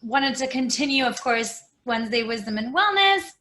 wanted to continue, of course, Wednesday Wisdom and Wellness.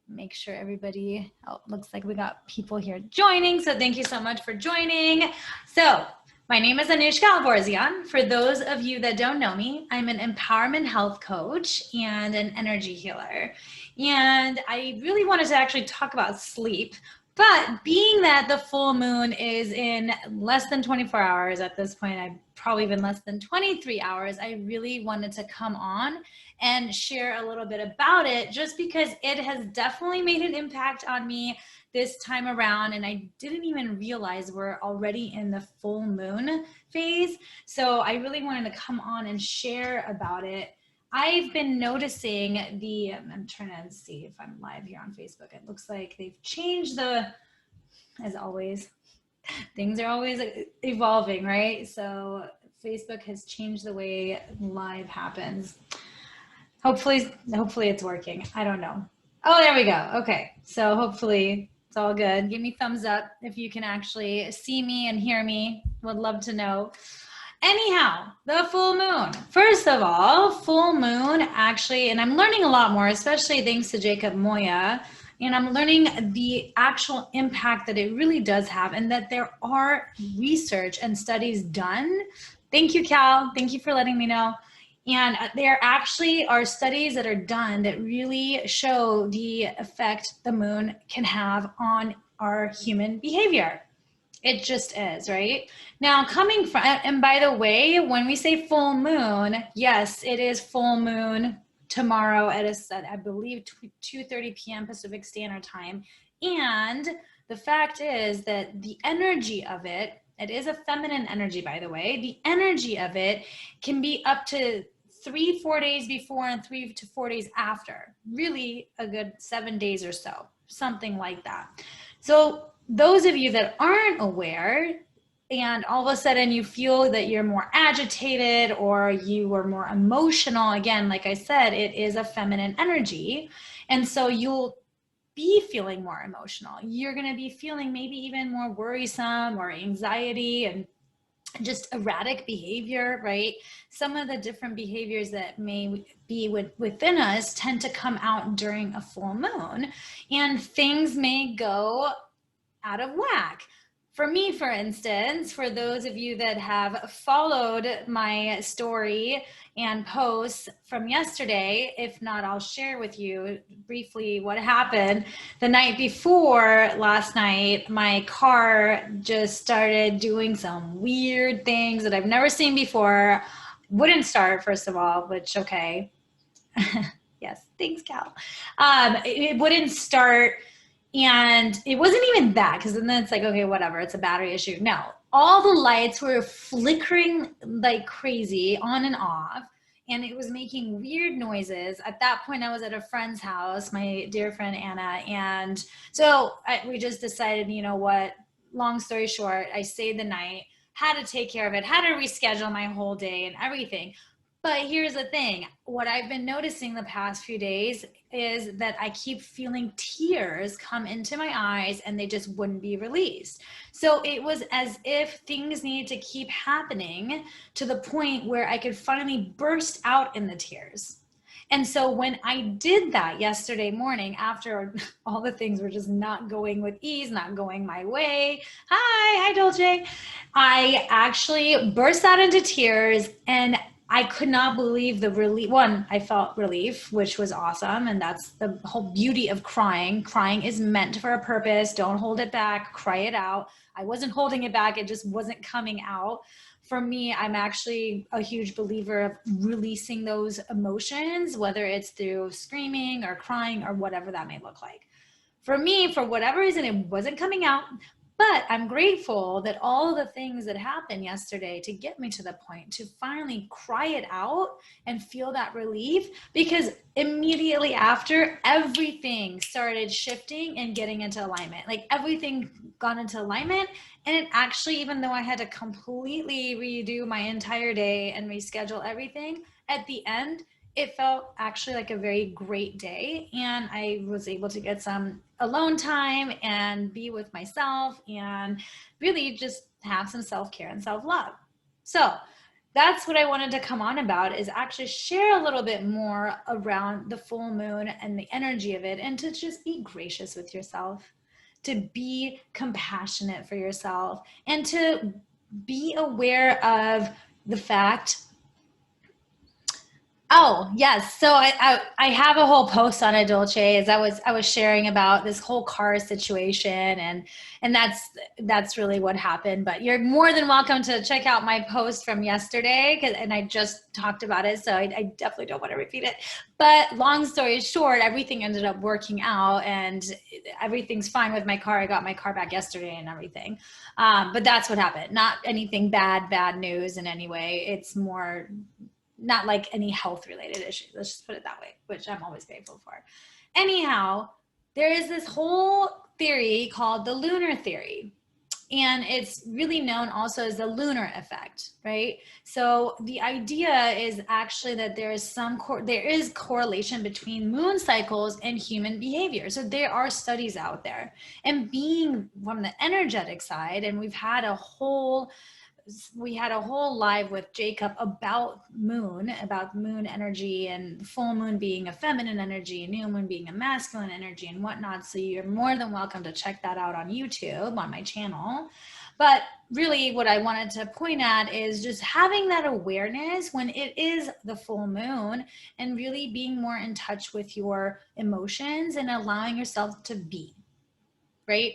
Make sure everybody, looks like we got people here joining. So thank you so much for joining. So my name is Anuschka. For those of you that don't know me, I'm an empowerment health coach and an energy healer. And I really wanted to actually talk about sleep. But being that the full moon is in less than 24 hours at this point, I've probably been less than 23 hours, I really wanted to come on and share a little bit about it, just because it has definitely made an impact on me this time around. And I didn't even realize we're already in the full moon phase. So I really wanted to come on and share about it. I've been noticing I'm trying to see if I'm live here on Facebook. It looks like they've changed as always, things are always evolving, right? So Facebook has changed the way live happens. Hopefully it's working. I don't know. Oh, there we go. Okay. So hopefully it's all good. Give me thumbs up if you can actually see me and hear me. Would love to know. Anyhow, the full moon. First of all, full moon actually, and I'm learning a lot more, especially thanks to Jacob Moya, and I'm learning the actual impact that it really does have, and that there are research and studies done. Thank you, Cal. Thank you for letting me know. And there actually are studies that are done that really show the effect the moon can have on our human behavior. It just is, right? Now coming from, and by the way, when we say full moon, yes, it is full moon tomorrow at I believe 2:30 p.m. Pacific Standard Time. And the fact is that the energy of it is a feminine energy, by the way. The energy of it can be up to 3-4 days before and 3 to 4 days after. Really a good 7 days or so, something like that. So those of you that aren't aware, and all of a sudden you feel that you're more agitated or you are more emotional, again, like I said, it is a feminine energy. And so you'll be feeling more emotional. You're going to be feeling maybe even more worrisome or anxiety and just erratic behavior, right? Some of the different behaviors that may be within us tend to come out during a full moon, and things may go out of whack. For me, for instance, for those of you that have followed my story and posts from yesterday, if not, I'll share with you briefly what happened. The night before last night, my car just started doing some weird things that I've never seen before. Wouldn't start, first of all, which, okay. Yes, thanks, Cal. It wouldn't start. And it wasn't even that, because then it's like, okay, whatever, it's a battery issue. No, all the lights were flickering like crazy on and off, and it was making weird noises. At that point, I was at a friend's house, my dear friend Anna, and so we just decided, you know what, long story short, I stayed the night, had to take care of it, had to reschedule my whole day and everything. But here's the thing, what I've been noticing the past few days is that I keep feeling tears come into my eyes and they just wouldn't be released. So it was as if things needed to keep happening to the point where I could finally burst out in the tears. And so when I did that yesterday morning, after all the things were just not going with ease, not going my way, hi Dolce, I actually burst out into tears, and I could not believe the relief. One, I felt relief, which was awesome. And that's the whole beauty of crying. Crying is meant for a purpose. Don't hold it back, cry it out. I wasn't holding it back. It just wasn't coming out. For me, I'm actually a huge believer of releasing those emotions, whether it's through screaming or crying or whatever that may look like. For me, for whatever reason, it wasn't coming out. But I'm grateful that all the things that happened yesterday to get me to the point to finally cry it out and feel that relief, because immediately after, everything started shifting and getting into alignment. Like everything got into alignment. And it actually, even though I had to completely redo my entire day and reschedule everything, at the end, it felt actually like a very great day, and I was able to get some alone time and be with myself and really just have some self-care and self-love. So that's what I wanted to come on about, is actually share a little bit more around the full moon and the energy of it, and to just be gracious with yourself, to be compassionate for yourself, and to be aware of the fact. Oh, yes. So I have a whole post on Adolce, as I was sharing about this whole car situation, and that's really what happened. But you're more than welcome to check out my post from yesterday, and I just talked about it, so I definitely don't want to repeat it. But long story short, everything ended up working out, and everything's fine with my car. I got my car back yesterday and everything. But that's what happened. Not anything bad news in any way. It's more not like any health related issue. Let's just put it that way, which I'm always grateful for. Anyhow, there is this whole theory called the lunar theory. And it's really known also as the lunar effect, right? So the idea is actually that there is correlation between moon cycles and human behavior. So there are studies out there. And being from the energetic side, and we had a whole live with Jacob about moon energy, and full moon being a feminine energy, new moon being a masculine energy and whatnot. So you're more than welcome to check that out on YouTube on my channel. But really what I wanted to point at is just having that awareness when it is the full moon, and really being more in touch with your emotions and allowing yourself to be, right?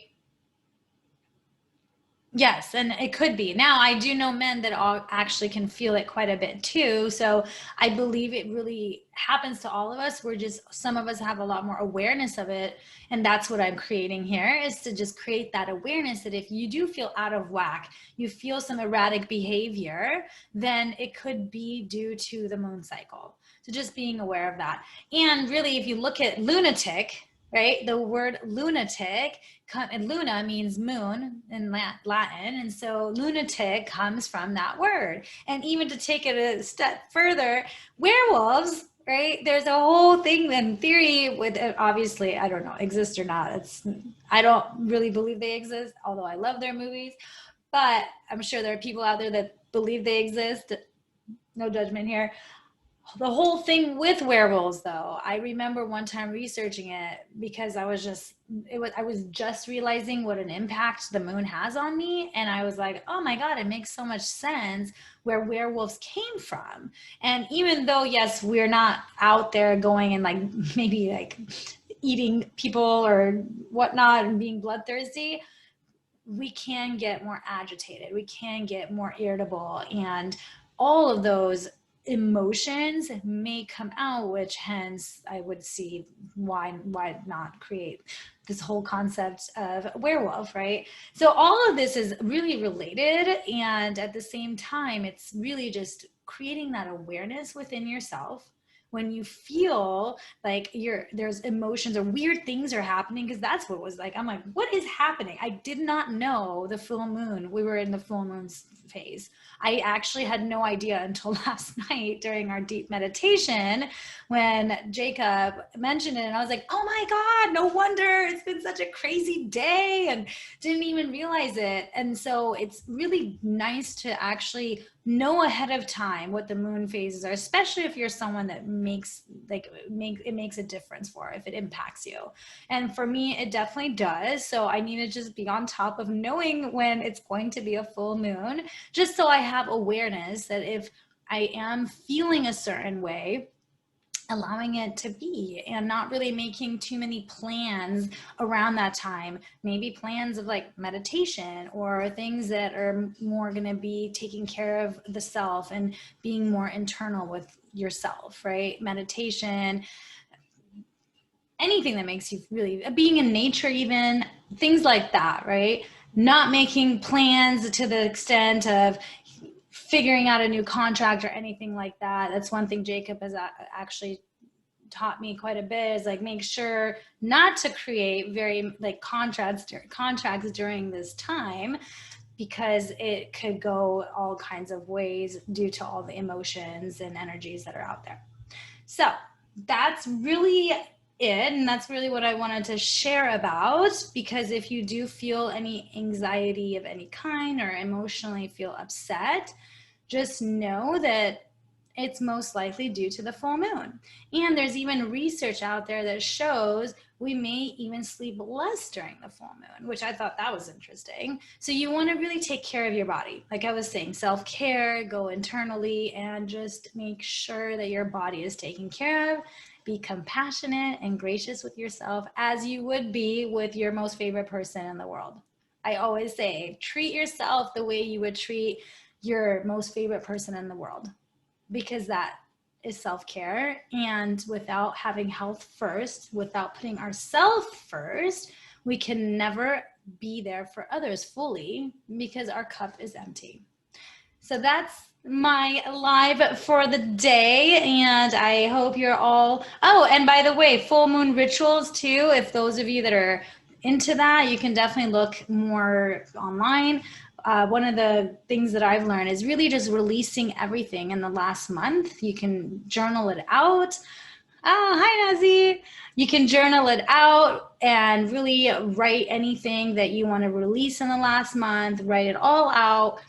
Yes, and it could be. Now, I do know men that all actually can feel it quite a bit too. So I believe it really happens to all of us. We're just, some of us have a lot more awareness of it. And that's what I'm creating here, is to just create that awareness that if you do feel out of whack, you feel some erratic behavior, then it could be due to the moon cycle. So just being aware of that. And really, if you look at lunatic, right? The word lunatic, and luna means moon in Latin. And so lunatic comes from that word. And even to take it a step further, werewolves, right? There's a whole thing in theory with it, obviously, I don't know, exist or not. I don't really believe they exist, although I love their movies. But I'm sure there are people out there that believe they exist. No judgment here. The whole thing with werewolves, though, I remember one time researching it because I was just realizing what an impact the moon has on me. And I was like, oh my God, it makes so much sense where werewolves came from. And even though, yes, we're not out there going and like maybe like eating people or whatnot and being bloodthirsty, we can get more agitated, we can get more irritable, and all of those emotions may come out, which hence I would see why not create this whole concept of werewolf, right? So all of this is really related, and at the same time, it's really just creating that awareness within yourself when you feel like there's emotions or weird things are happening, because that's what was like, I'm like, what is happening? I did not know the full moon, we were in the full moon phase. I actually had no idea until last night during our deep meditation when Jacob mentioned it, and I was like, oh my God, no wonder, it's been such a crazy day, and didn't even realize it. And so it's really nice to actually know ahead of time what the moon phases are, especially if you're someone that it makes a difference for, if it impacts you. And for me, it definitely does. So I need to just be on top of knowing when it's going to be a full moon, just so I have awareness that if I am feeling a certain way, allowing it to be, and not really making too many plans around that time. Maybe plans of like meditation or things that are more going to be taking care of the self and being more internal with yourself, right? Meditation, anything that makes you really, being in nature, even things like that, right? Not making plans to the extent of figuring out a new contract or anything like that. That's one thing Jacob has actually taught me quite a bit, is like, make sure not to create very like contracts during this time, because it could go all kinds of ways due to all the emotions and energies that are out there. So that's really it, and that's really what I wanted to share about, because if you do feel any anxiety of any kind or emotionally feel upset, just know that it's most likely due to the full moon. And there's even research out there that shows we may even sleep less during the full moon, which I thought that was interesting. So you want to really take care of your body. Like I was saying, self-care, go internally, and just make sure that your body is taken care of. Be compassionate and gracious with yourself as you would be with your most favorite person in the world. I always say, treat yourself the way you would treat your most favorite person in the world, because that is self-care. And without having health first, without putting ourselves first, we can never be there for others fully because our cup is empty. So that's my live for the day, and I hope you're all, oh, and by the way, full moon rituals too, if those of you that are into that, you can definitely look more online. One of the things that I've learned is really just releasing everything in the last month. You can journal it out. Oh, hi, Nazi. You can journal it out and really write anything that you want to release in the last month. Write it all out.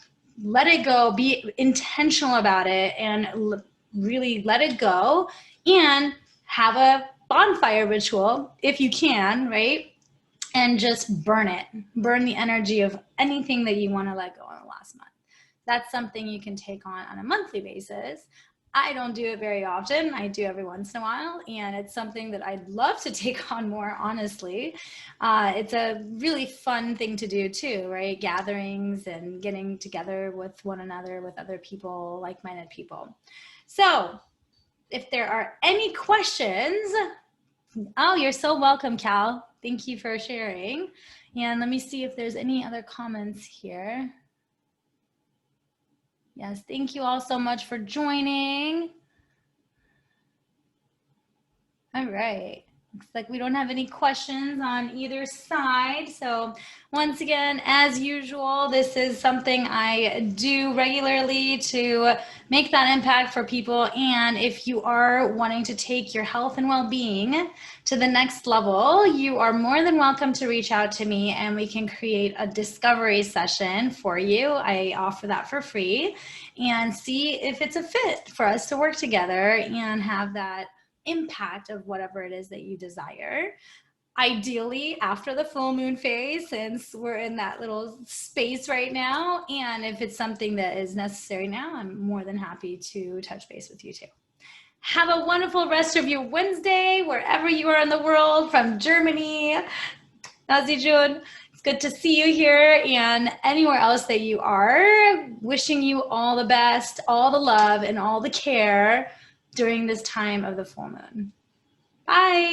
Let it go. Be intentional about it and really let it go. And have a bonfire ritual if you can, right? And just burn it. Burn the energy of anything that you want to let go in the last month. That's something you can take on a monthly basis. I don't do it very often. I do every once in a while, and it's something that I'd love to take on more, honestly. It's a really fun thing to do too, right? Gatherings and getting together with one another, with other people, like-minded people. So if there are any questions, oh, you're so welcome, Cal. Thank you for sharing. And let me see if there's any other comments here. Yes, thank you all so much for joining. All right. Looks like we don't have any questions on either side. So once again, as usual, this is something I do regularly to make that impact for people. And if you are wanting to take your health and well-being to the next level, you are more than welcome to reach out to me and we can create a discovery session for you. I offer that for free, and see if it's a fit for us to work together and have that impact of whatever it is that you desire. Ideally after the full moon phase, since we're in that little space right now. And if it's something that is necessary now, I'm more than happy to touch base with you too. Have a wonderful rest of your Wednesday, wherever you are in the world, from Germany. Nazi June, it's good to see you here, and anywhere else that you are. Wishing you all the best, all the love, and all the care during this time of the full moon. Bye.